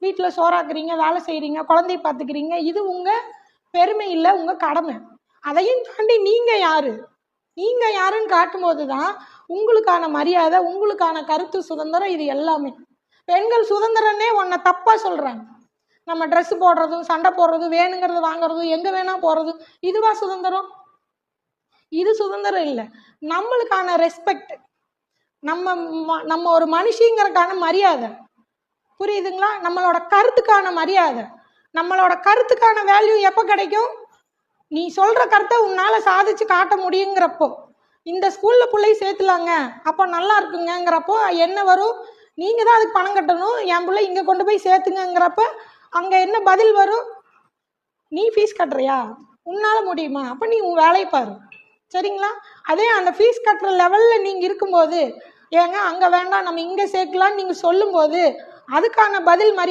வீட்டில் சோறாக்குறீங்க, வேலை செய்கிறீங்க, குழந்தைய பார்த்துக்கிறீங்க. இது உங்கள் பெருமை இல்லை, உங்கள் கடமை. அதையும் தாண்டி நீங்கள் யார், நீங்கள் யாருன்னு காட்டும்போது தான் உங்களுக்கான மரியாதை, உங்களுக்கான கருத்து சுதந்திரம், இது எல்லாமே. பெண்கள் சுதந்திரன்னே உன்னை தப்பாக சொல்கிறாங்க. நம்ம ட்ரெஸ் போடுறதும், சண்டை போடுறதும், வேணுங்கிறது வாங்குறதும், எங்கே வேணால் போகிறதும், இதுவா சுதந்திரம்? இது சுதந்திரம் இல்லை. நம்மளுக்கான ரெஸ்பெக்ட், நம்ம ஒரு மனுஷங்கிறதுக்கான மரியாதை, புரியுதுங்களா? நம்மளோட கருத்துக்கான மரியாதை, நம்மளோட கருத்துக்கான வேல்யூ எப்போ கிடைக்கும்? நீ சொல்கிற கருத்தை உன்னால் சாதிச்சு காட்ட முடியுங்கிறப்போ. இந்த ஸ்கூலில் பிள்ளை சேர்த்துலாங்க, அப்போ நல்லா இருக்குங்கிறப்போ என்ன வரும்? நீங்கள் தான் அதுக்கு பணம் கட்டணும். என் பிள்ளை இங்கே கொண்டு போய் சேர்த்துங்கிறப்ப அங்கே என்ன பதில் வரும்? நீ ஃபீஸ் கட்டுறியா, உன்னால் முடியுமா, அப்போ நீ உன் வேலையை பாரு. சரிங்களா? அதே அந்த ஃபீஸ் கட்டுற லெவலில் நீங்கள் இருக்கும்போது, ஏங்க அங்கே வேண்டாம் நம்ம இங்கே சேர்க்கலான்னு நீங்கள் சொல்லும்போது அதுக்கான பதில்